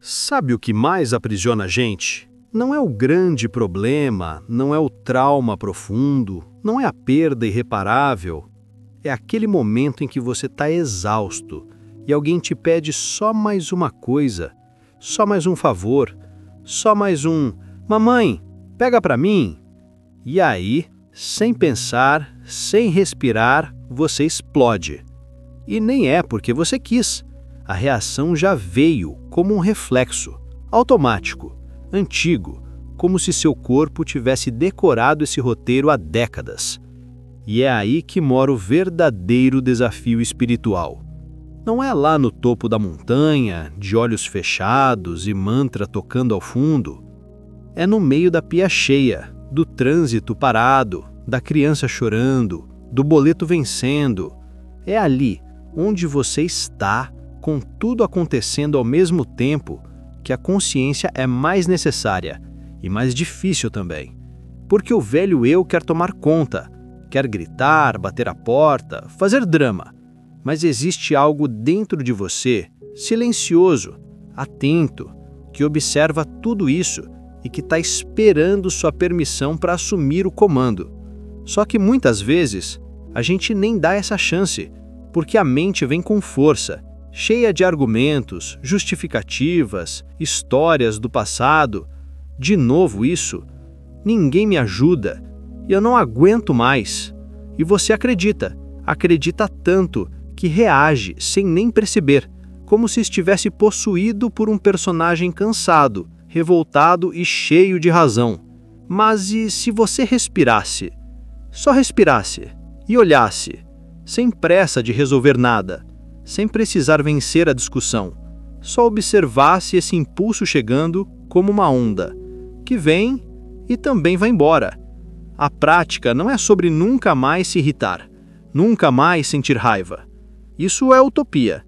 Sabe o que mais aprisiona a gente? Não é o grande problema, não é o trauma profundo, não é a perda irreparável. É aquele momento em que você está exausto e alguém te pede só mais uma coisa, só mais um favor, só mais um "mamãe, pega para mim". E aí, sem pensar, sem respirar, você explode. E nem é porque você quis. A reação já veio como um reflexo, automático, antigo, como se seu corpo tivesse decorado esse roteiro há décadas. E é aí que mora o verdadeiro desafio espiritual. Não é lá no topo da montanha, de olhos fechados e mantra tocando ao fundo. É no meio da pia cheia, do trânsito parado, da criança chorando, do boleto vencendo. É ali onde você está, com tudo acontecendo ao mesmo tempo, que a consciência é mais necessária e mais difícil também. Porque o velho eu quer tomar conta, quer gritar, bater a porta, fazer drama. Mas existe algo dentro de você, silencioso, atento, que observa tudo isso e que está esperando sua permissão para assumir o comando. Só que muitas vezes a gente nem dá essa chance, porque a mente vem com força, cheia de argumentos, justificativas, histórias do passado. De novo isso, ninguém me ajuda, e eu não aguento mais. E você acredita tanto que reage sem nem perceber, como se estivesse possuído por um personagem cansado, revoltado e cheio de razão. Mas e se você respirasse? Só respirasse e olhasse, sem pressa de resolver nada, sem precisar vencer a discussão, só observasse esse impulso chegando como uma onda, que vem e também vai embora. A prática não é sobre nunca mais se irritar, nunca mais sentir raiva. Isso é utopia.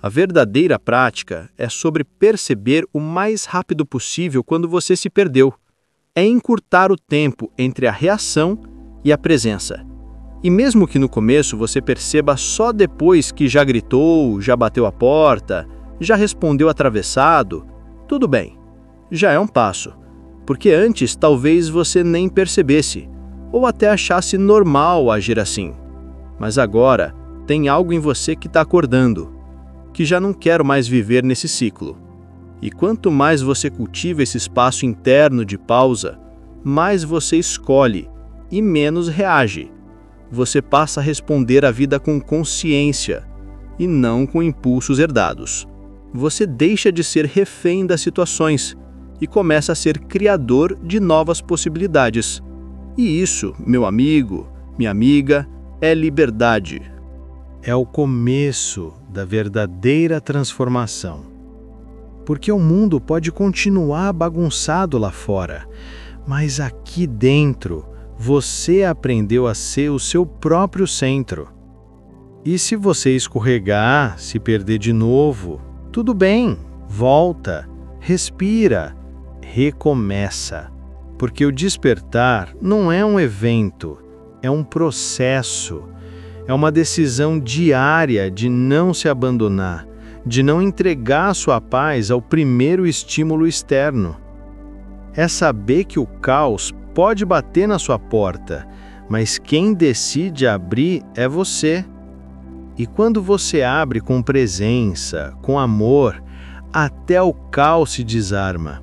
A verdadeira prática é sobre perceber o mais rápido possível quando você se perdeu. É encurtar o tempo entre a reação e a presença. E mesmo que no começo você perceba só depois que já gritou, já bateu a porta, já respondeu atravessado, tudo bem, já é um passo. Porque antes talvez você nem percebesse, ou até achasse normal agir assim. Mas agora tem algo em você que está acordando, que já não quer mais viver nesse ciclo. E quanto mais você cultiva esse espaço interno de pausa, mais você escolhe e menos reage. Você passa a responder à vida com consciência e não com impulsos herdados. Você deixa de ser refém das situações e começa a ser criador de novas possibilidades. E isso, meu amigo, minha amiga, é liberdade. É o começo da verdadeira transformação. Porque o mundo pode continuar bagunçado lá fora, mas aqui dentro você aprendeu a ser o seu próprio centro. E se você escorregar, se perder de novo, tudo bem, volta, respira, recomeça. Porque o despertar não é um evento, é um processo. É uma decisão diária de não se abandonar, de não entregar sua paz ao primeiro estímulo externo. É saber que o caos pode bater na sua porta, mas quem decide abrir é você. E quando você abre com presença, com amor, até o caos se desarma.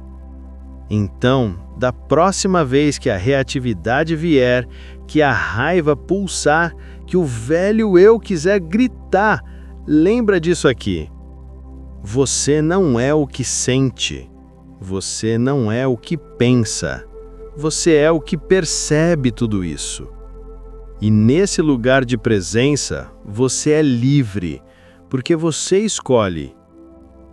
Então, da próxima vez que a reatividade vier, que a raiva pulsar, que o velho eu quiser gritar, lembra disso aqui. Você não é o que sente, você não é o que pensa. Você é o que percebe tudo isso. E nesse lugar de presença, você é livre, porque você escolhe.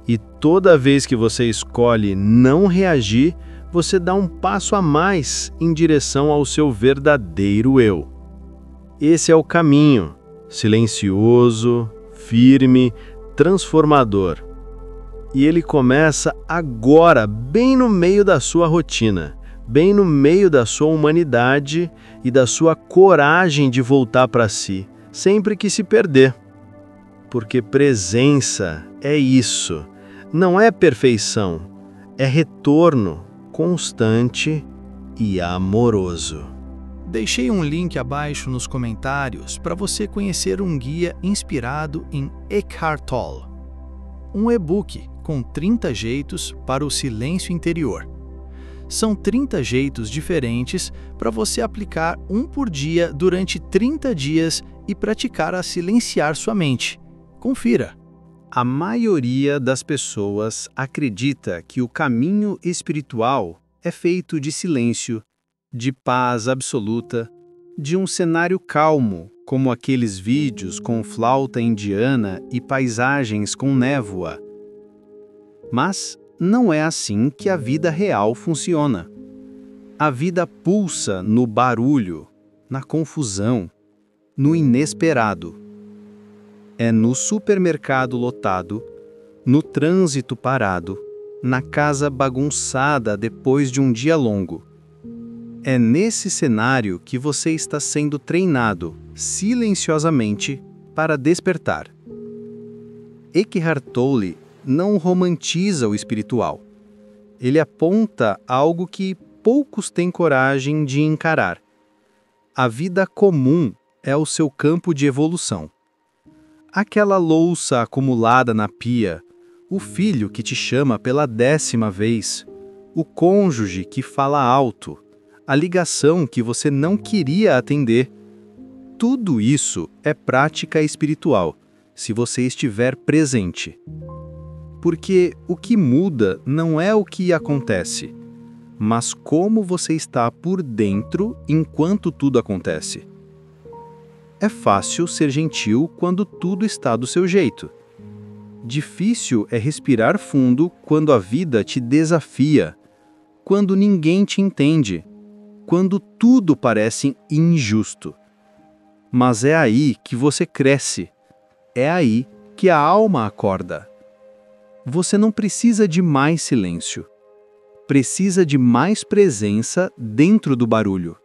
E toda vez que você escolhe não reagir, você dá um passo a mais em direção ao seu verdadeiro eu. Esse é o caminho, silencioso, firme, transformador. E ele começa agora, bem no meio da sua rotina, bem no meio da sua humanidade e da sua coragem de voltar para si, sempre que se perder. Porque presença é isso, Não é perfeição, é retorno constante e amoroso. Deixei um link abaixo nos comentários para você conhecer um guia inspirado em Eckhart Tolle, um e-book com 30 jeitos para o silêncio interior. São 30 jeitos diferentes para você aplicar um por dia durante 30 dias e praticar a silenciar sua mente. Confira! A maioria das pessoas acredita que o caminho espiritual é feito de silêncio, de paz absoluta, de um cenário calmo, como aqueles vídeos com flauta indiana e paisagens com névoa. Mas não é assim que a vida real funciona. A vida pulsa no barulho, na confusão, no inesperado. É no supermercado lotado, no trânsito parado, na casa bagunçada depois de um dia longo. É nesse cenário que você está sendo treinado, silenciosamente, para despertar. Eckhart Tolle não romantiza o espiritual. Ele aponta algo que poucos têm coragem de encarar. A vida comum é o seu campo de evolução. Aquela louça acumulada na pia, o filho que te chama pela 10ª vez, o cônjuge que fala alto, a ligação que você não queria atender. Tudo isso é prática espiritual, se você estiver presente. Porque o que muda não é o que acontece, mas como você está por dentro enquanto tudo acontece. É fácil ser gentil quando tudo está do seu jeito. Difícil é respirar fundo quando a vida te desafia, quando ninguém te entende, quando tudo parece injusto. Mas é aí que você cresce, é aí que a alma acorda. Você não precisa de mais silêncio, precisa de mais presença dentro do barulho.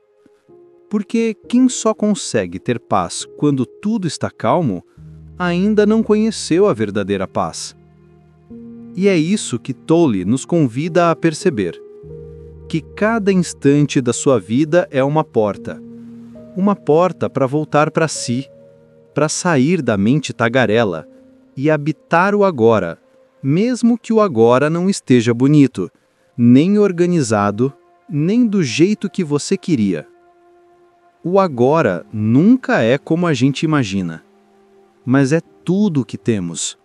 Porque quem só consegue ter paz quando tudo está calmo, ainda não conheceu a verdadeira paz. E é isso que Tolle nos convida a perceber. Que cada instante da sua vida é uma porta para voltar para si, para sair da mente tagarela e habitar o agora, mesmo que o agora não esteja bonito, nem organizado, nem do jeito que você queria. O agora nunca é como a gente imagina, mas é tudo o que temos,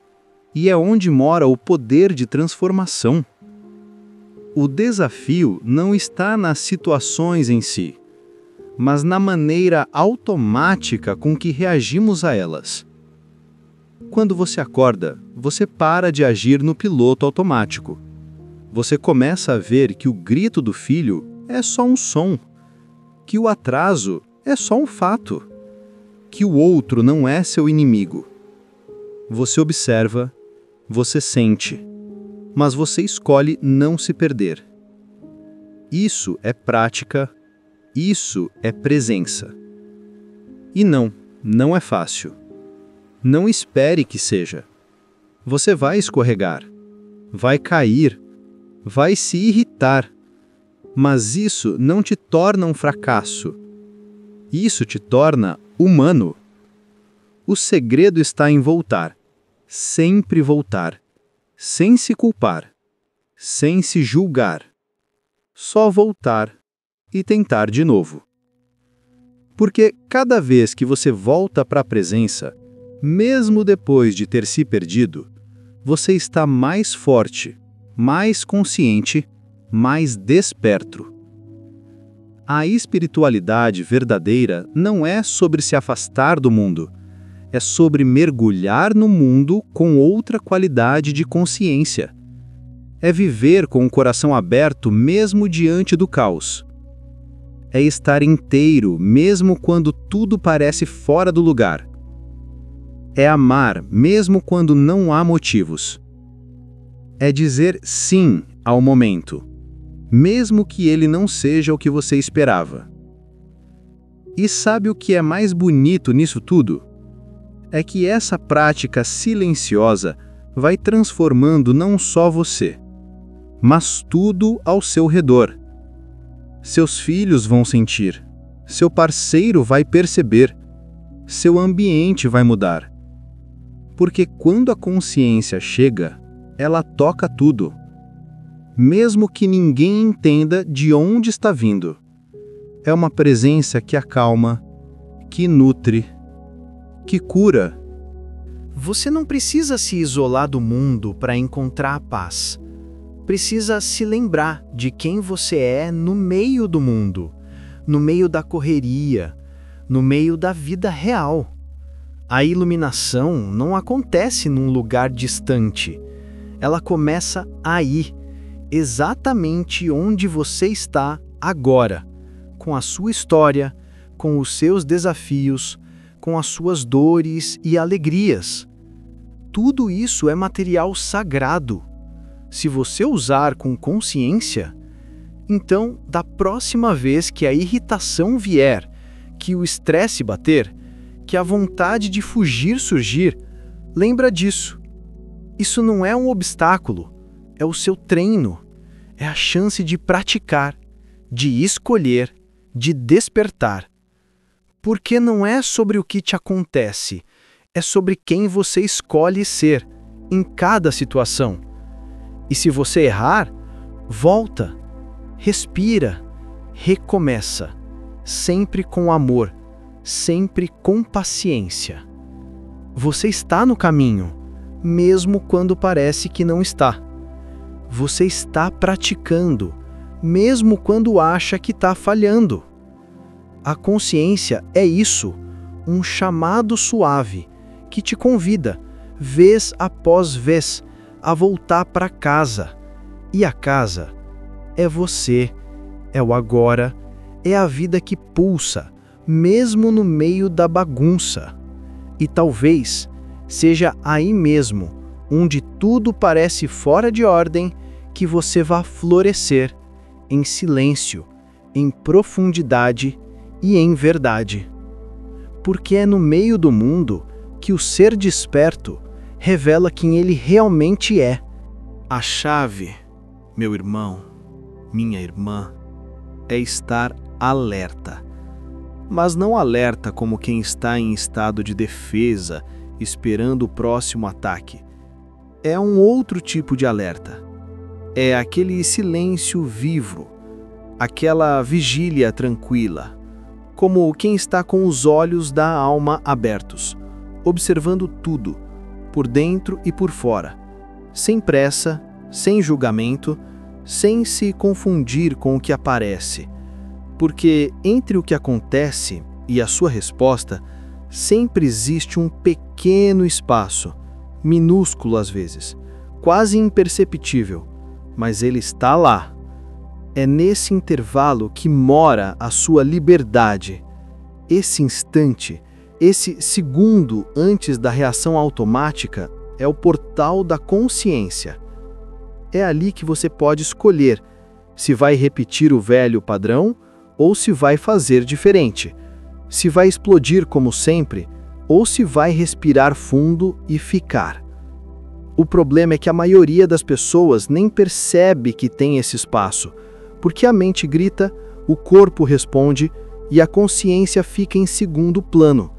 e é onde mora o poder de transformação. O desafio não está nas situações em si, mas na maneira automática com que reagimos a elas. Quando você acorda, você para de agir no piloto automático. Você começa a ver que o grito do filho é só um som, que o atraso é só um fato, que o outro não é seu inimigo. Você observa, você sente, mas você escolhe não se perder. Isso é prática, isso é presença. E não é fácil. Não espere que seja. Você vai escorregar, vai cair, vai se irritar, mas isso não te torna um fracasso. Isso te torna humano. O segredo está em voltar, sempre voltar, sem se culpar, sem se julgar. Só voltar e tentar de novo. Porque cada vez que você volta para a presença, mesmo depois de ter se perdido, você está mais forte, mais consciente, mais desperto. A espiritualidade verdadeira não é sobre se afastar do mundo, é sobre mergulhar no mundo com outra qualidade de consciência. É viver com o coração aberto mesmo diante do caos. É estar inteiro mesmo quando tudo parece fora do lugar. É amar mesmo quando não há motivos. É dizer sim ao momento, mesmo que ele não seja o que você esperava. E sabe o que é mais bonito nisso tudo? É que essa prática silenciosa vai transformando não só você, mas tudo ao seu redor. Seus filhos vão sentir, seu parceiro vai perceber, seu ambiente vai mudar. Porque quando a consciência chega, ela toca tudo, mesmo que ninguém entenda de onde está vindo. É uma presença que acalma, que nutre, que cura. Você não precisa se isolar do mundo para encontrar a paz. Precisa se lembrar de quem você é no meio do mundo, no meio da correria, no meio da vida real. A iluminação não acontece num lugar distante. Ela começa aí, exatamente onde você está agora, com a sua história, com os seus desafios, com as suas dores e alegrias. Tudo isso é material sagrado. Se você usar com consciência, então, da próxima vez que a irritação vier, que o estresse bater, que a vontade de fugir surgir, lembra disso. Isso não é um obstáculo, é o seu treino, é a chance de praticar, de escolher, de despertar. Porque não é sobre o que te acontece, é sobre quem você escolhe ser em cada situação. E se você errar, volta, respira, recomeça, sempre com amor, sempre com paciência. Você está no caminho, mesmo quando parece que não está. Você está praticando, mesmo quando acha que está falhando. A consciência é isso, um chamado suave que te convida, vez após vez, a voltar para casa. E a casa é você, é o agora, é a vida que pulsa, mesmo no meio da bagunça. E talvez seja aí mesmo, onde tudo parece fora de ordem, que você vá florescer em silêncio, em profundidade e em verdade. Porque é no meio do mundo que o ser desperto revela quem ele realmente é. A chave, meu irmão, minha irmã, é estar alerta. Mas não alerta como quem está em estado de defesa, esperando o próximo ataque. É um outro tipo de alerta. É aquele silêncio vivo, aquela vigília tranquila, como quem está com os olhos da alma abertos, observando tudo, por dentro e por fora, sem pressa, sem julgamento, sem se confundir com o que aparece. Porque entre o que acontece e a sua resposta, sempre existe um pequeno espaço, minúsculo às vezes, quase imperceptível, mas ele está lá. É nesse intervalo que mora a sua liberdade. Esse instante, esse segundo antes da reação automática, é o portal da consciência. É ali que você pode escolher se vai repetir o velho padrão ou se vai fazer diferente, se vai explodir como sempre ou se vai respirar fundo e ficar. O problema é que a maioria das pessoas nem percebe que tem esse espaço, porque a mente grita, o corpo responde e a consciência fica em segundo plano.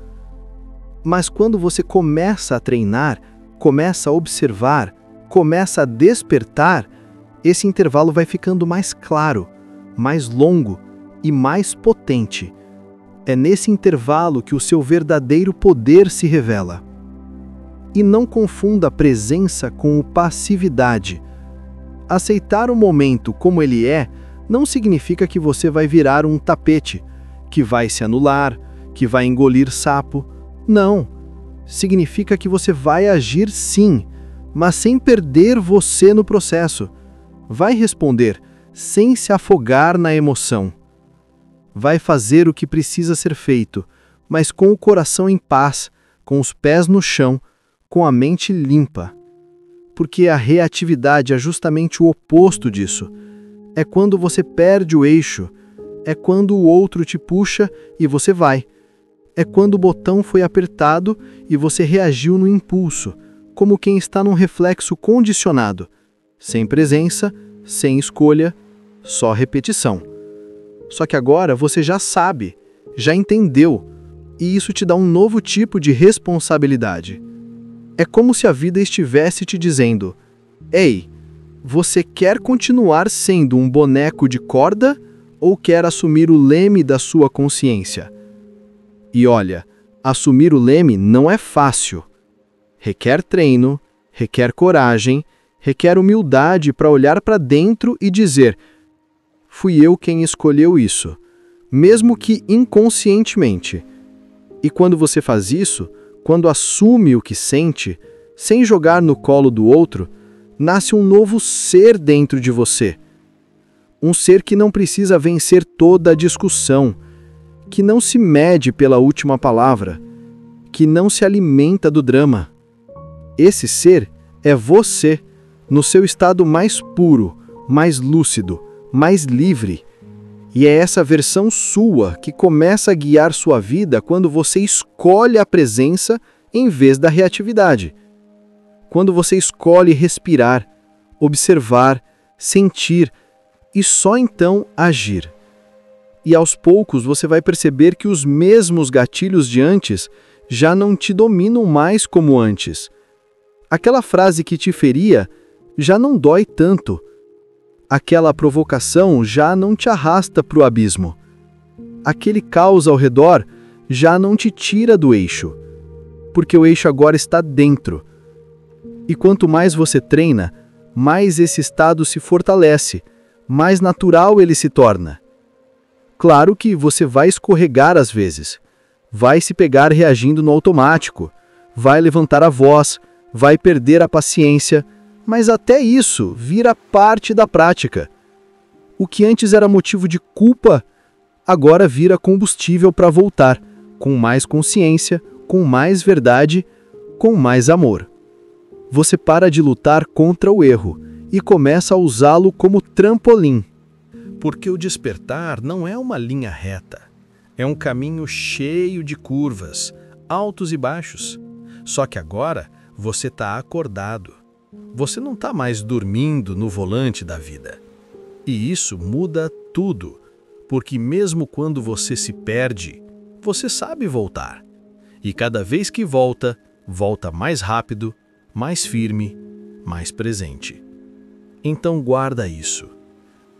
Mas quando você começa a treinar, começa a observar, começa a despertar, esse intervalo vai ficando mais claro, mais longo e mais potente. É nesse intervalo que o seu verdadeiro poder se revela. E não confunda a presença com o passividade. Aceitar o momento como ele é não significa que você vai virar um tapete, que vai se anular, que vai engolir sapo. Não. Significa que você vai agir sim, mas sem perder você no processo. Vai responder sem se afogar na emoção. Vai fazer o que precisa ser feito, mas com o coração em paz, com os pés no chão, com a mente limpa. Porque a reatividade é justamente o oposto disso. É quando você perde o eixo, é quando o outro te puxa e você vai. É quando o botão foi apertado e você reagiu no impulso, como quem está num reflexo condicionado, sem presença, sem escolha, só repetição. Só que agora você já sabe, já entendeu, e isso te dá um novo tipo de responsabilidade. É como se a vida estivesse te dizendo: ei, você quer continuar sendo um boneco de corda ou quer assumir o leme da sua consciência? E olha, assumir o leme não é fácil. Requer treino, requer coragem, requer humildade para olhar para dentro e dizer: fui eu quem escolheu isso, mesmo que inconscientemente. E quando você faz isso, quando assume o que sente, sem jogar no colo do outro, nasce um novo ser dentro de você. Um ser que não precisa vencer toda a discussão, que não se mede pela última palavra, que não se alimenta do drama. Esse ser é você, no seu estado mais puro, mais lúcido, mais livre. E é essa versão sua que começa a guiar sua vida quando você escolhe a presença em vez da reatividade. Quando você escolhe respirar, observar, sentir e só então agir. E aos poucos você vai perceber que os mesmos gatilhos de antes já não te dominam mais como antes. Aquela frase que te feria já não dói tanto. Aquela provocação já não te arrasta para o abismo. Aquele caos ao redor já não te tira do eixo, porque o eixo agora está dentro. E quanto mais você treina, mais esse estado se fortalece, mais natural ele se torna. Claro que você vai escorregar às vezes, vai se pegar reagindo no automático, vai levantar a voz, vai perder a paciência, mas até isso vira parte da prática. O que antes era motivo de culpa, agora vira combustível para voltar, com mais consciência, com mais verdade, com mais amor. Você para de lutar contra o erro e começa a usá-lo como trampolim. Porque o despertar não é uma linha reta. É um caminho cheio de curvas, altos e baixos. Só que agora você está acordado. Você não está mais dormindo no volante da vida. E isso muda tudo, porque mesmo quando você se perde, você sabe voltar. E cada vez que volta, volta mais rápido, mais firme, mais presente. Então guarda isso.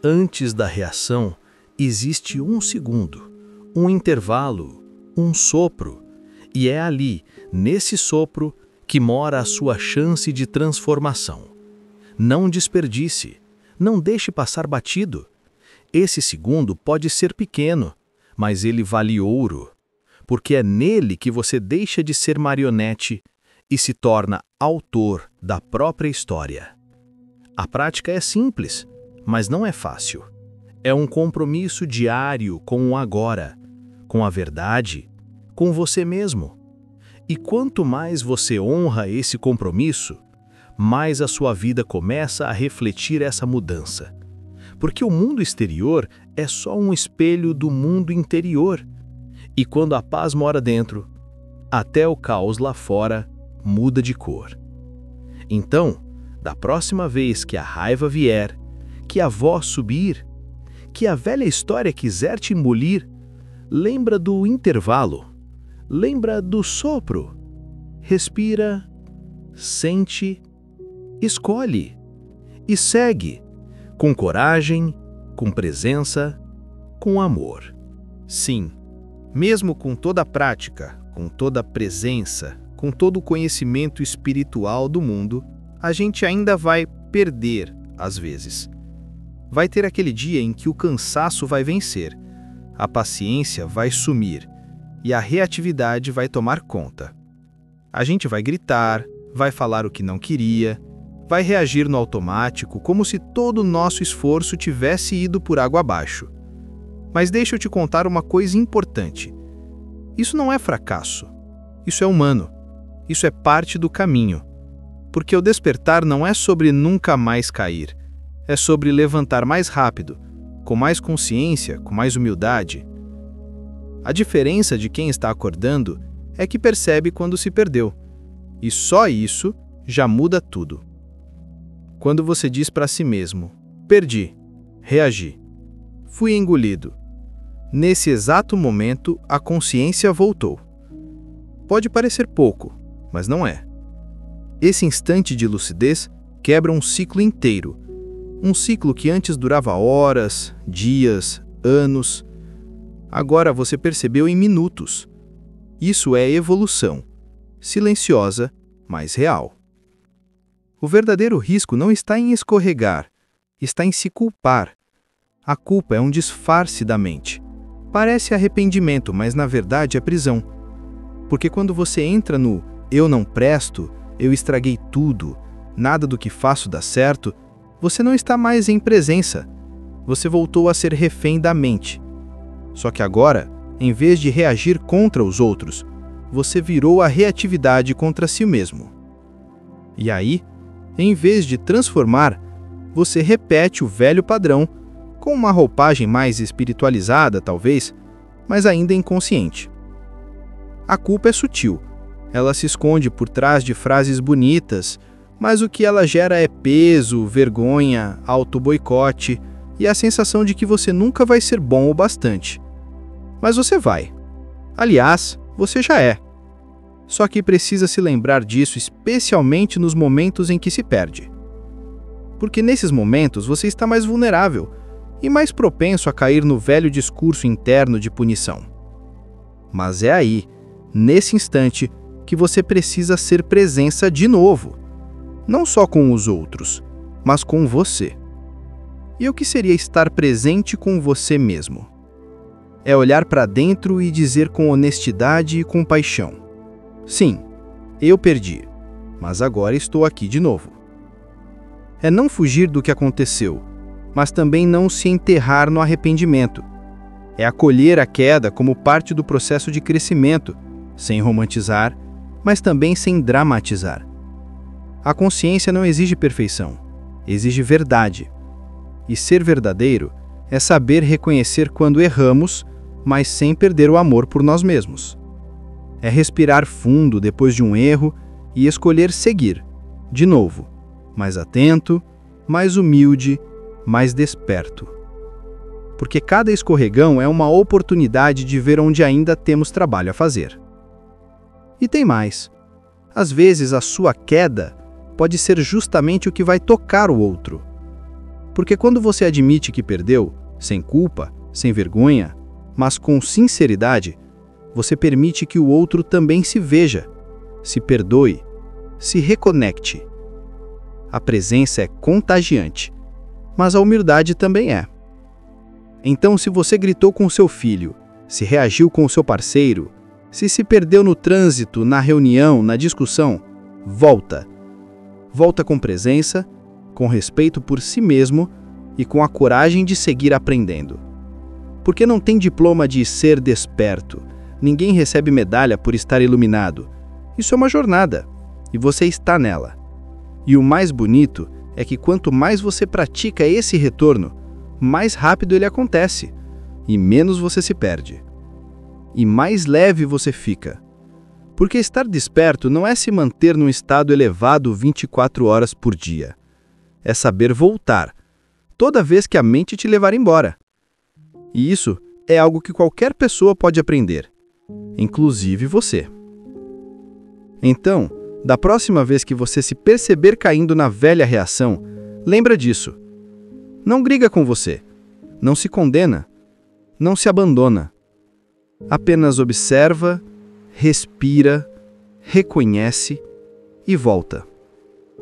Antes da reação, existe um segundo, um intervalo, um sopro. E é ali, nesse sopro, que mora a sua chance de transformação. Não desperdice, não deixe passar batido. Esse segundo pode ser pequeno, mas ele vale ouro, porque é nele que você deixa de ser marionete e se torna autor da própria história. A prática é simples, mas não é fácil. É um compromisso diário com o agora, com a verdade, com você mesmo. E quanto mais você honra esse compromisso, mais a sua vida começa a refletir essa mudança. Porque o mundo exterior é só um espelho do mundo interior. E quando a paz mora dentro, até o caos lá fora muda de cor. Então, da próxima vez que a raiva vier, que a voz subir, que a velha história quiser te engolir, lembra do intervalo. Lembra do sopro, respira, sente, escolhe e segue, com coragem, com presença, com amor. Sim, mesmo com toda a prática, com toda a presença, com todo o conhecimento espiritual do mundo, a gente ainda vai perder às vezes. Vai ter aquele dia em que o cansaço vai vencer, a paciência vai sumir, e a reatividade vai tomar conta. A gente vai gritar, vai falar o que não queria, vai reagir no automático como se todo o nosso esforço tivesse ido por água abaixo. Mas deixa eu te contar uma coisa importante. Isso não é fracasso. Isso é humano. Isso é parte do caminho. Porque o despertar não é sobre nunca mais cair. É sobre levantar mais rápido, com mais consciência, com mais humildade. A diferença de quem está acordando é que percebe quando se perdeu. E só isso já muda tudo. Quando você diz para si mesmo: perdi, reagi, fui engolido. Nesse exato momento, a consciência voltou. Pode parecer pouco, mas não é. Esse instante de lucidez quebra um ciclo inteiro. Um ciclo que antes durava horas, dias, anos. Agora você percebeu em minutos. Isso é evolução. Silenciosa, mas real. O verdadeiro risco não está em escorregar, está em se culpar. A culpa é um disfarce da mente. Parece arrependimento, mas na verdade é prisão. Porque quando você entra no "eu não presto", "eu estraguei tudo", "nada do que faço dá certo", você não está mais em presença. Você voltou a ser refém da mente. Só que agora, em vez de reagir contra os outros, você virou a reatividade contra si mesmo. E aí, em vez de transformar, você repete o velho padrão, com uma roupagem mais espiritualizada, talvez, mas ainda inconsciente. A culpa é sutil. Ela se esconde por trás de frases bonitas, mas o que ela gera é peso, vergonha, auto-boicote e a sensação de que você nunca vai ser bom o bastante. Mas você vai. Aliás, você já é. Só que precisa se lembrar disso especialmente nos momentos em que se perde. Porque nesses momentos você está mais vulnerável e mais propenso a cair no velho discurso interno de punição. Mas é aí, nesse instante, que você precisa ser presença de novo. Não só com os outros, mas com você. E o que seria estar presente com você mesmo? É olhar para dentro e dizer com honestidade e compaixão: sim, eu perdi, mas agora estou aqui de novo. É não fugir do que aconteceu, mas também não se enterrar no arrependimento. É acolher a queda como parte do processo de crescimento, sem romantizar, mas também sem dramatizar. A consciência não exige perfeição, exige verdade. E ser verdadeiro é saber reconhecer quando erramos, mas sem perder o amor por nós mesmos. É respirar fundo depois de um erro e escolher seguir, de novo, mais atento, mais humilde, mais desperto. Porque cada escorregão é uma oportunidade de ver onde ainda temos trabalho a fazer. E tem mais. Às vezes a sua queda pode ser justamente o que vai tocar o outro. Porque quando você admite que perdeu, sem culpa, sem vergonha, mas com sinceridade, você permite que o outro também se veja, se perdoe, se reconecte. A presença é contagiante, mas a humildade também é. Então, se você gritou com seu filho, se reagiu com o seu parceiro, se perdeu no trânsito, na reunião, na discussão, volta. Volta com presença, com respeito por si mesmo e com a coragem de seguir aprendendo. Porque não tem diploma de ser desperto. Ninguém recebe medalha por estar iluminado. Isso é uma jornada, e você está nela. E o mais bonito é que quanto mais você pratica esse retorno, mais rápido ele acontece, e menos você se perde. E mais leve você fica. Porque estar desperto não é se manter num estado elevado 24 horas por dia. É saber voltar, toda vez que a mente te levar embora. E isso é algo que qualquer pessoa pode aprender, inclusive você. Então, da próxima vez que você se perceber caindo na velha reação, lembra disso. Não briga com você, não se condena, não se abandona. Apenas observa, respira, reconhece e volta.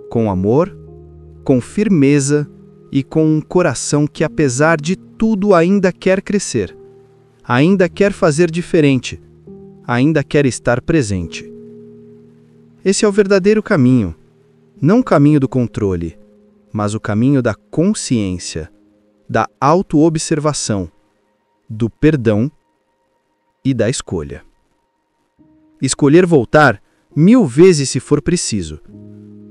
Com amor, com firmeza e com um coração que, apesar de tudo, ainda quer crescer, ainda quer fazer diferente, ainda quer estar presente. Esse é o verdadeiro caminho, não o caminho do controle, mas o caminho da consciência, da autoobservação, do perdão e da escolha. Escolher voltar 1000 vezes se for preciso,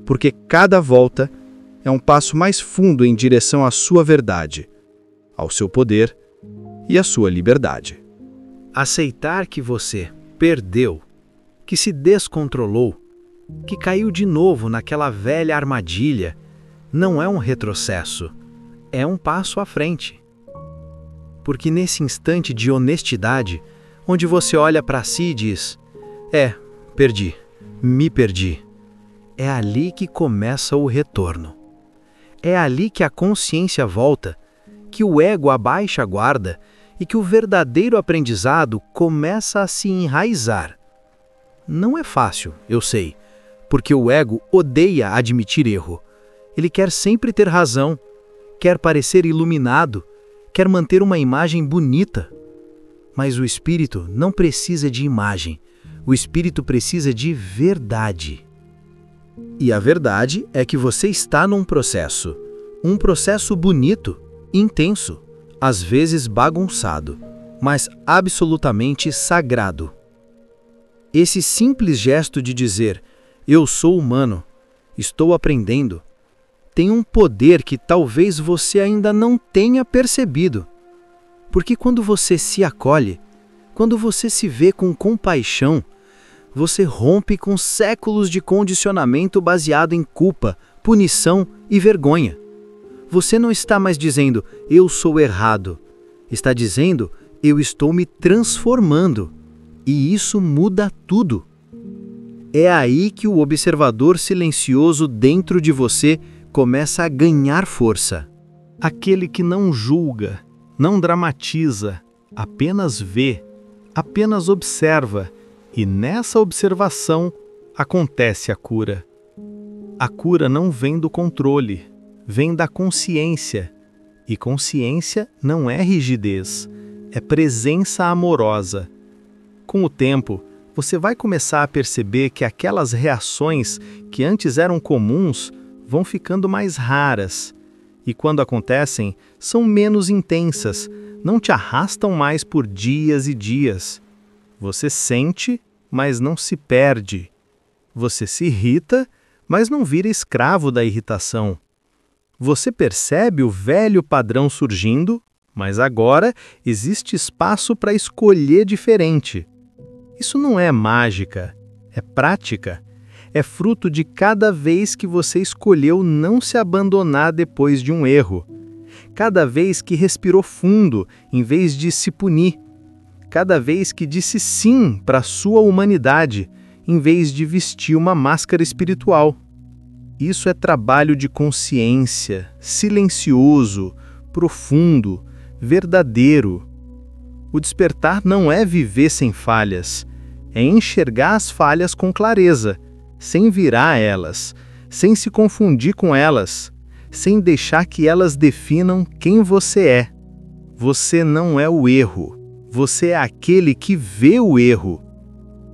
porque cada volta é um passo mais fundo em direção à sua verdade, ao seu poder e à sua liberdade. Aceitar que você perdeu, que se descontrolou, que caiu de novo naquela velha armadilha, não é um retrocesso, é um passo à frente. Porque nesse instante de honestidade, onde você olha para si e diz: perdi, me perdi, é ali que começa o retorno. É ali que a consciência volta, que o ego abaixa a guarda e que o verdadeiro aprendizado começa a se enraizar. Não é fácil, eu sei, porque o ego odeia admitir erro. Ele quer sempre ter razão, quer parecer iluminado, quer manter uma imagem bonita. Mas o espírito não precisa de imagem, o espírito precisa de verdade. E a verdade é que você está num processo. Um processo bonito, intenso, às vezes bagunçado, mas absolutamente sagrado. Esse simples gesto de dizer: eu sou humano, estou aprendendo, tem um poder que talvez você ainda não tenha percebido. Porque quando você se acolhe, quando você se vê com compaixão, você rompe com séculos de condicionamento baseado em culpa, punição e vergonha. Você não está mais dizendo: eu sou errado. Está dizendo: eu estou me transformando. E isso muda tudo. É aí que o observador silencioso dentro de você começa a ganhar força. Aquele que não julga, não dramatiza, apenas vê, apenas observa, e nessa observação acontece a cura. A cura não vem do controle, vem da consciência. E consciência não é rigidez, é presença amorosa. Com o tempo, você vai começar a perceber que aquelas reações que antes eram comuns vão ficando mais raras. E quando acontecem, são menos intensas, não te arrastam mais por dias e dias. Você sente, mas não se perde. Você se irrita, mas não vira escravo da irritação. Você percebe o velho padrão surgindo, mas agora existe espaço para escolher diferente. Isso não é mágica, é prática. É fruto de cada vez que você escolheu não se abandonar depois de um erro. Cada vez que respirou fundo, em vez de se punir. Cada vez que disse sim para a sua humanidade, em vez de vestir uma máscara espiritual. Isso é trabalho de consciência, silencioso, profundo, verdadeiro. O despertar não é viver sem falhas, é enxergar as falhas com clareza, sem virar elas, sem se confundir com elas, sem deixar que elas definam quem você é. Você não é o erro, você é aquele que vê o erro.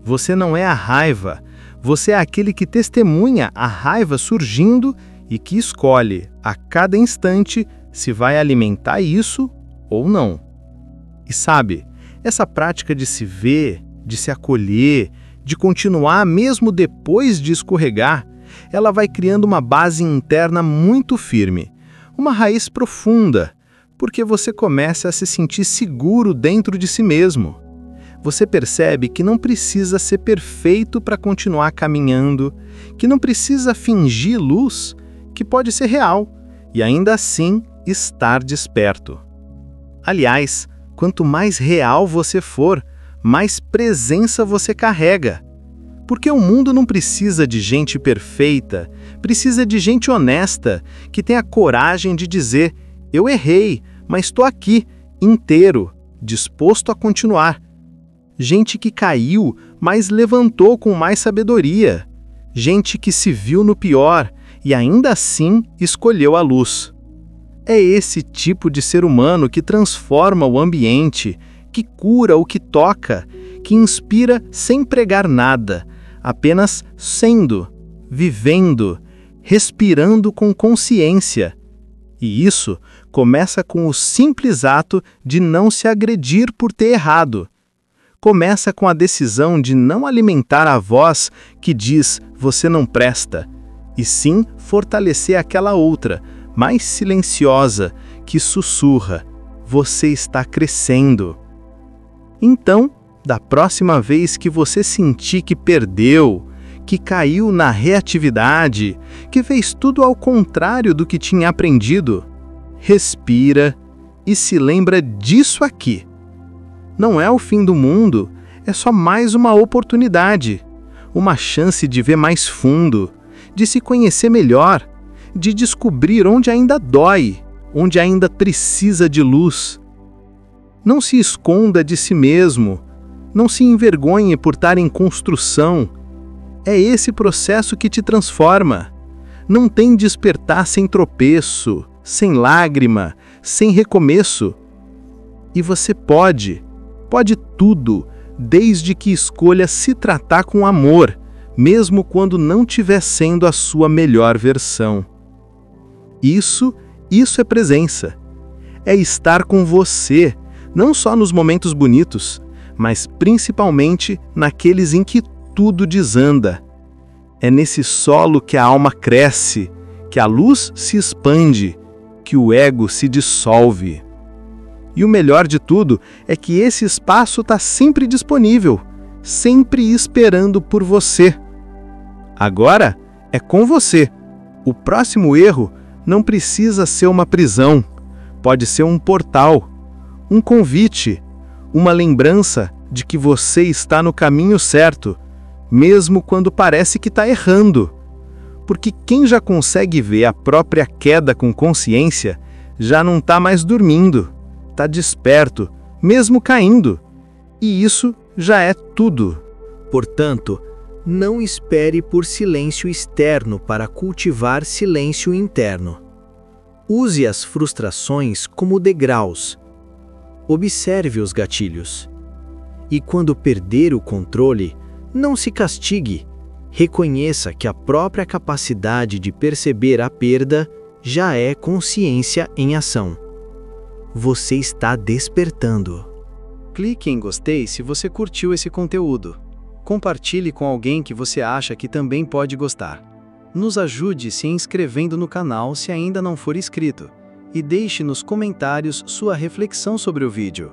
Você não é a raiva, você é aquele que testemunha a raiva surgindo e que escolhe, a cada instante, se vai alimentar isso ou não. E sabe, essa prática de se ver, de se acolher, de continuar mesmo depois de escorregar, ela vai criando uma base interna muito firme, uma raiz profunda, porque você começa a se sentir seguro dentro de si mesmo. Você percebe que não precisa ser perfeito para continuar caminhando, que não precisa fingir luz, que pode ser real e ainda assim estar desperto. Aliás, quanto mais real você for, mais presença você carrega. Porque o mundo não precisa de gente perfeita, precisa de gente honesta, que tenha coragem de dizer: eu errei, mas estou aqui, inteiro, disposto a continuar. Gente que caiu, mas levantou com mais sabedoria. Gente que se viu no pior e ainda assim escolheu a luz. É esse tipo de ser humano que transforma o ambiente, que cura o que toca, que inspira sem pregar nada, apenas sendo, vivendo, respirando com consciência. E isso começa com o simples ato de não se agredir por ter errado. Começa com a decisão de não alimentar a voz que diz você não presta, e sim fortalecer aquela outra, mais silenciosa, que sussurra: você está crescendo. Então, da próxima vez que você sentir que perdeu, que caiu na reatividade, que fez tudo ao contrário do que tinha aprendido, respira e se lembra disso aqui. Não é o fim do mundo, é só mais uma oportunidade, uma chance de ver mais fundo, de se conhecer melhor, de descobrir onde ainda dói, onde ainda precisa de luz. Não se esconda de si mesmo, não se envergonhe por estar em construção. É esse processo que te transforma. Não tem despertar sem tropeço, sem lágrima, sem recomeço. E você pode tudo, desde que escolha se tratar com amor, mesmo quando não estiver sendo a sua melhor versão. Isso é presença. É estar com você, não só nos momentos bonitos, mas principalmente naqueles em que tudo desanda. É nesse solo que a alma cresce, que a luz se expande, que o ego se dissolve. E o melhor de tudo é que esse espaço está sempre disponível, sempre esperando por você. Agora é com você. O próximo erro não precisa ser uma prisão, pode ser um portal, um convite, uma lembrança de que você está no caminho certo, mesmo quando parece que está errando. Porque quem já consegue ver a própria queda com consciência, já não está mais dormindo, está desperto, mesmo caindo. E isso já é tudo. Portanto, não espere por silêncio externo para cultivar silêncio interno. Use as frustrações como degraus. Observe os gatilhos. E quando perder o controle, não se castigue. Reconheça que a própria capacidade de perceber a perda já é consciência em ação. Você está despertando. Clique em gostei se você curtiu esse conteúdo. Compartilhe com alguém que você acha que também pode gostar. Nos ajude se inscrevendo no canal se ainda não for inscrito. E deixe nos comentários sua reflexão sobre o vídeo.